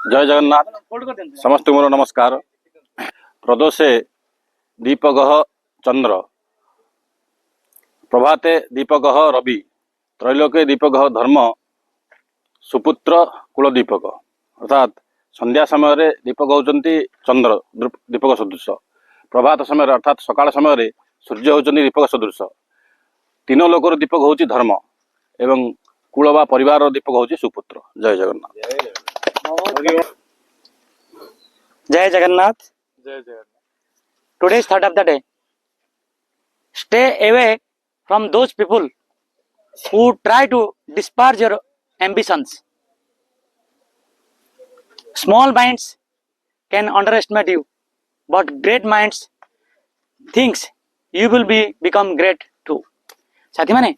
जय जगन्नाथ समस्त मोर नमस्कार। प्रदोषे दीपगह चंद्र प्रभाते दीपगह रवि त्रैलोके दीपगह धर्म सुपुत्र कुल दीपक अर्थात संध्या समय दीपक होती चंद्र दीपक सदृश प्रभात समय अर्थात सकाळ समय सूर्य होती दीपक सदृश तीनों लोकर दीपक हूँ धर्म एवं कुल बा परिवार दीपक हूँ सुपुत्र। जय जगन्नाथ। जय जगन्नाथ। जय Jagannath. Today's thought of the day: stay away from those people who try to disparage your ambitions. Small minds can underestimate you, but great minds thinks you will become great too. साथी माने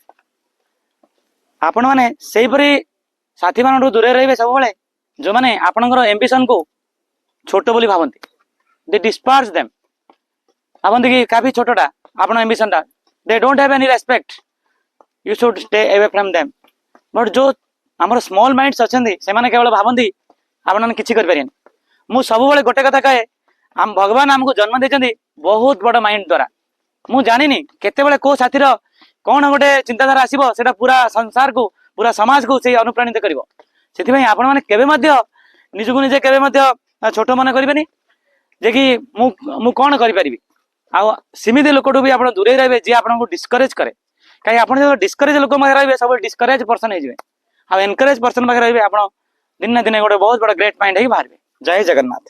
आपण माने सेहीपरि साथी मानठू दूरे रहिबे सब बेले जो माने आपनकर एम्बिशन को छोट बोली भावंती। दे डिस्पार्ज देम भावंती कि काफी छोटटा आपन एम्बिशन टा they don't have any respect you should stay away from them. But जो हमर स्मॉल माइंड्स अछंदी से माने केवल भावंती आपण माने किछि कर परियन। मु सब बेले गोटे कथा कहे हम भगवान हमको जन्म देचंदी बहुत बड़ माइंड द्वारा। मु जानिनी केते बेले को साथीर कौन गोटे चिंताधारा आसीबो सेटा पूरा संसार को पूरा समाज को से अनुप्राणित करिवो। सेति भाई आपण माने केबे मध्य निजको निजे केबे मध्य छोट मन करिबेनी जे कि मु कोन करि परिबी। आ सीमित लोकटू भी आपण दूरे रहबे जे आपन को डिस्करेज करे। काई आपण जो डिस्करेज लोक मा रहबे सब डिस्करेज पर्सन हे जिवे आ एनकरेज पर्सन मा रहबे आपण दिन ना दिन गोटे बहुत बड़ा ग्रेट माइंड हे बाहरबे। जय जगन्नाथ।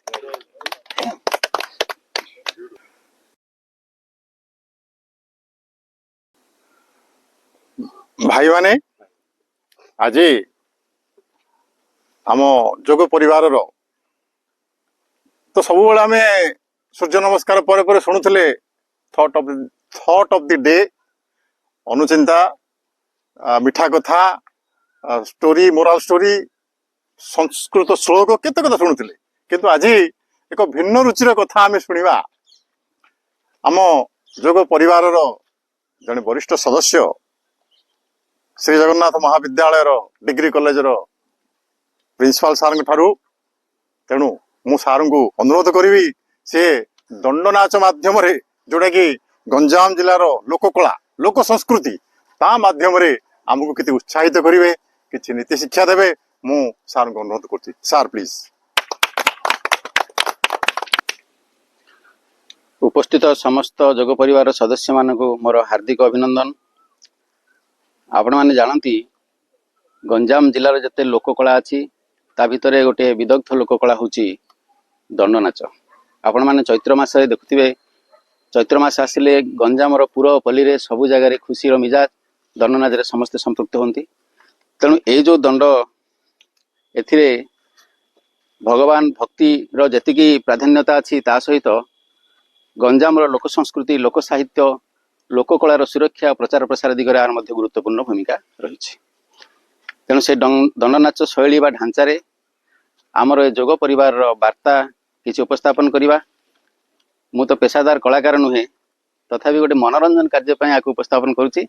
भाई माने आज आम जोग परिवार तो सब आम सूर्य नमस्कार पर शुणुले थॉट ऑफ द डे अनुचिंता मिठा कथा स्टोरी मोराल स्टोरी संस्कृत श्लोक केते कथा शुणुले किंतु आज एक भिन्न रुचिर कथा आम शुणा। आम जोग परिवार जड़े वरिष्ठ सदस्य श्री जगन्नाथ महाविद्यालय डिग्री कॉलेज प्रिंसिपाल सार ठारू तेणु मु सार को अनुरोध करी सी दंड नाच मध्यम जोटा कि गंजाम जिलार लोककला लोक संस्कृति ता मध्यम आमको किसी उत्साहित करेंगे कि नीति शिक्षा देवे मु सार को अनुरोध कर सार प्लीज। उपस्थित समस्त जोग परिवार सदस्य मानक मोर हार्दिक अभिनंदन। आपण माने जानती गंजाम जिलार जते लोककला अच्छी ता भितर गोटे विदग्ध लोककला होची दंड नाच। आपण माने चैत्र मास देखुथिबे चैत्र मास आसिले गंजामर पूरा पल्ली रे सबु जगह रे खुशी रो मिजाज दंड नाच रे समस्त संपृक्त होंती। तेणु ए जो दंड एथिरे भगवान भक्ति रो जतिकी प्राधान्यता अच्छी ता सहित गंजामर लोक संस्कृति लोक साहित्य लोककलार सुरक्षा प्रचार प्रसार दिगरे आर मध्य गुरुत्वपूर्ण भूमिका रही। तेणु से दंड नाच शैली बा ढांचारे आमर जोग परिवार वार्ता किसी उपस्थापन करवा। मु तो पेशादार कलाकार नुहे तथापि गोटे मनोरंजन कार्यपाई आपको उपस्थापन करुच्ची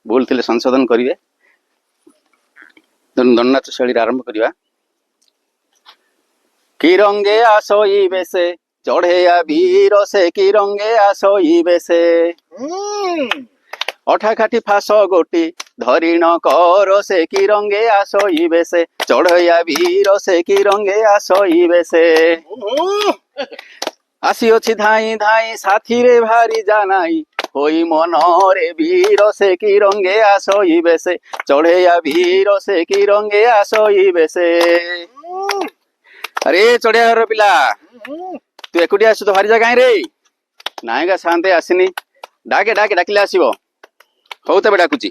भूल थिले संशोधन करेंगे। दंड नाच शैली आरंभ करवा। कि रंगे आसोई बेसे चढ़ेया वीर से कि रंगे आसोई बेसे अठा खाटी फास गोटी धरिण कर से कि रंगे आसोई बेसे चढ़ेया वीर से कि रंगे आसोई बेसे आसी अछि धाई धाई साथी रे भारी जानाई होई मन रे वीर से कि रंगे आसोई बेसे चढ़ेया वीर से कि रंगे आसोई बेसे। अरे चढ़िया घर पिला तू एकुटिया आसु तो भारी जा रे नायका शांते आसिनी डाके डाके डाकिले आसीबो हौ तबे डाकुची।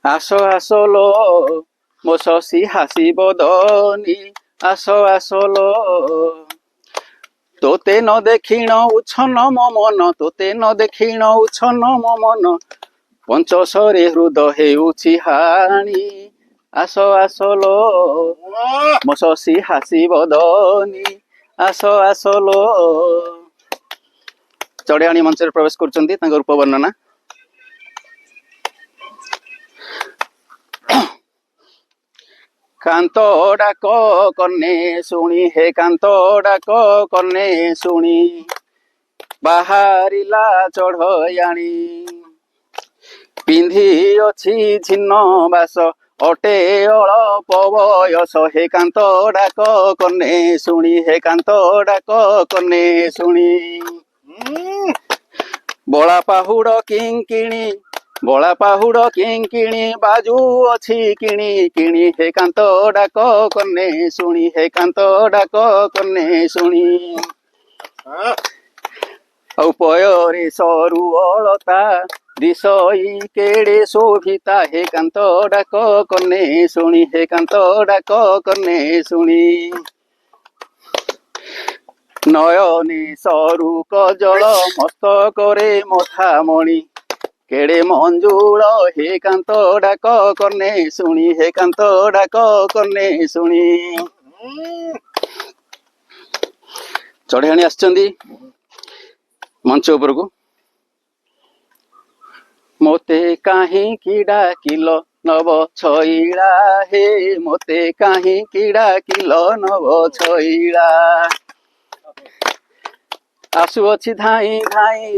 आसो आसो लो मो शशि हासी बदनी आसो आसो लो तोते न देखिण उछन मो मन तोते न देखिण उछन मो मन पंचशरे हृदय हेउछि हाणी आसो आसो लो मो शशि हासी बदनी आसो आसो लो। चढ़ियाणी मंच प्रवेश कर रूप वर्णना। କାନ୍ତ ଡାକ କନେ ଶୁଣି ହେ କାନ୍ତ ଡାକ କନେ ଶୁଣି ବାହାରିଲା ଚଢ଼ୟାଣୀ ପିନ୍ଧି ଅଛି ଝିନ୍ନ ବାସ ଅଟେ ଅଳପ ବୟସ ହେ କାନ୍ତ ଡାକ କନେ ଶୁଣି ହେ କାନ୍ତ ଡାକ କନେ ଶୁଣି ବଳା ପାହୁଡ କିଙ୍କିଣୀ ବଳା ପାହୁଡ କିଙ୍କିଣୀ ବାଜୁ ଅଛି କିଣି କିଣି ହେ କାନ୍ତ ଡାକ କନେ ଶୁଣି ହେ କାନ୍ତ ଡାକ କନେ ଶୁଣି ଆଉ ପୟରେ ସରୁ ଅଳତା ଦିଶଇ କେଡେ ଶୋଭିତା ହେ କାନ୍ତ ଡାକ କନେ ଶୁଣି ହେ କାନ୍ତ ଡାକ କନେ ଶୁଣି ନୟନେ ସରୁ କଜଳ ମସ୍ତକରେ ମଥାମଣି କେଡେ ମଞ୍ଜୁଳ ହେ କାନ୍ତ ଡାକ କନେ ଶୁଣି ହେ କାନ୍ତ ଡାକ କନେ ଶୁଣି ଚଢେଇଆଣି ଆସିଛନ୍ତି ମଞ୍ଚ ଉପରକୁ। ମୋତେ କାହିଁକି ଡାକିଲ ନବ ଛଇଳା ହେ ମୋତେ କାହିଁକି ଡାକିଲ ନବ ଛଇଳା ଆସୁଅଛି ଧାଇଁ ଧାଇଁ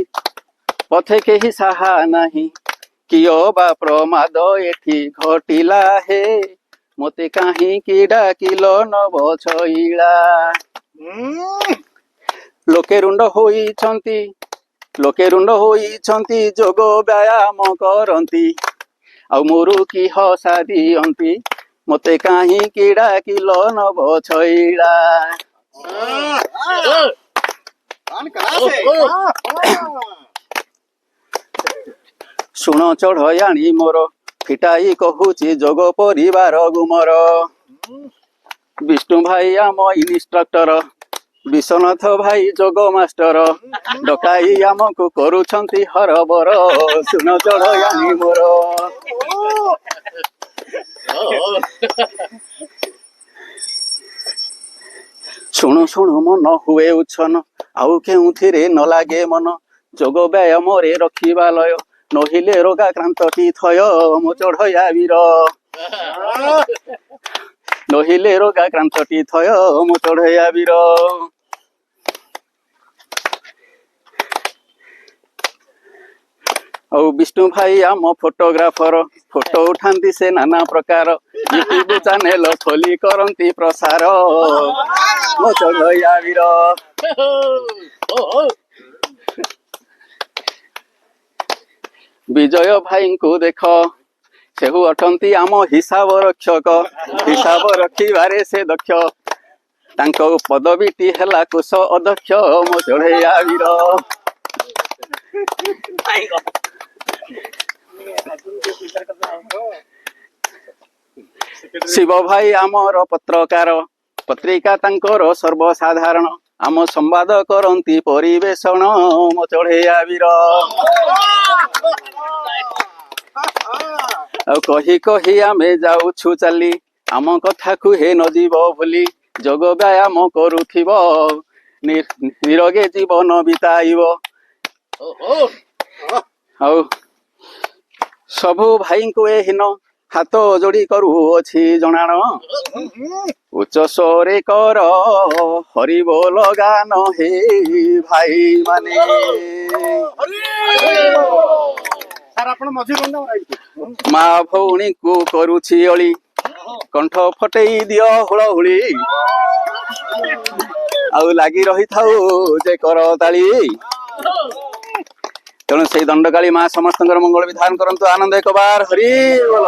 ପଥେ କେହି ସାହା ନାହିଁ କିଅ ବା ପ୍ରମାଦ ଏଠି ଘଟିଲା ହେ ମୋତେ କାହିଁକି ଡାକିଲ ନବ ଛଇଳା ଲୋକେ ରୁଣ୍ଡ ହୋଇଛନ୍ତି ଯୋଗ ବ୍ୟାୟାମ କରନ୍ତି ଆଉ ମୁରୁକି ହସା ଦିଅନ୍ତି ମୋତେ କାହିଁକି ଡାକିଲ ନବ ଛଇଳା ଶୁଣ ଚଢ଼ୟାଣି ମୋର ଫିଟାଇ କହୁଛି ଯୋଗ ପରିବାର ଗୁମର ବିଷ୍ଣୁ ଭାଇ ଆମ ଇନଷ୍ଟ୍ରକ୍ଟର ବିଶ୍ୱନାଥ ଭାଇ ଯୋଗ ମାଷ୍ଟର ଡକାଇ ଆମକୁ କରୁଛନ୍ତି ହରବର ଶୁଣ ଚଢ଼ୟାଣି ମୋର ଶୁଣୁ ଶୁଣୁ ମନ ହୁଏ ଉଚ୍ଛନ ଆଉ କେଉଁଥିରେ ନ ଲାଗେ ମନ ଯୋଗ ବ୍ୟାୟାମରେ ରଖିବା ଲୟ ନହିଲେ ରୋଗାକ୍ରାନ୍ତଟି ଥୟ ମୋ ଚଢ଼ୟା ବୀର ନହିଲେ ରୋଗାକ୍ରାନ୍ତଟି ଥୟ ମୋ ଚଢ଼ୟା ବୀର ଆଉ ବିଷ୍ଣୁ ଭାଇ ଆମ ଫଟୋଗ୍ରାଫର ଫଟୋ ଉଠାନ୍ତି ସେ ନାନା ପ୍ରକାର ୟୁଟ୍ୟୁବ ଚ୍ୟାନେଲ ଖୋଲି କରନ୍ତି ପ୍ରସାର ମୋ ଚଢ଼ୟା ବୀର ବିଜୟ ଭାଇଙ୍କୁ ଦେଖ ସେ ଅଟନ୍ତି ଆମ ହିସାବ ରକ୍ଷକ ହିସାବ ରଖିବାରେ ସେ ଦକ୍ଷ ତାଙ୍କ ପଦବୀଟି ହେଲା କୋଷ ଅଧ୍ୟକ୍ଷ ମୋ ଚଢ଼ୟା ବୀର ଶିବ ଭାଇ ଆମର ପତ୍ରକାର ପତ୍ରିକା ତାଙ୍କର ସର୍ବସାଧାରଣ ଆମ ସମ୍ବାଦ କରନ୍ତି ପରିବେଷଣ ମୋ ଚଢ଼ୟା ବୀର ଆଉ କହି କହି ଆମେ ଯାଉଛୁ ଚାଲି ଆମ କଥାକୁ ହେ ନ ଯିବ ଭୁଲି ଯୋଗ ବ୍ୟାୟାମ କରୁଥିବ ନିରୋଗୀ ଜୀବନ ବିତାଇବ ଆଉ ସବୁ ଭାଇଙ୍କୁ ଏ ହୀନ ହାତ ଯୋଡ଼ି କରୁଅଛି ଜଣାଣ ଉଚ୍ଚ ସ୍ୱରେ କର ହରି ବୋଲ ଗାନ ହେ ଭାଇ ମାନେ ମା ଭଉଣୀଙ୍କୁ କରୁଛି ଅଳି କଣ୍ଠ ଫଟେଇ ଦିଅ ହୁଳହୁଳି ଆଉ ଲାଗି ରହିଥାଉ ଯେ କର ତାଳି ତେଣୁ ସେଇ ଦଣ୍ଡକାଳୀ ମା ସମସ୍ତଙ୍କର ମଙ୍ଗଳ ବିଧାନ କରନ୍ତୁ ଆନନ୍ଦ ଏକ ବାର ହରି ବୋଲ।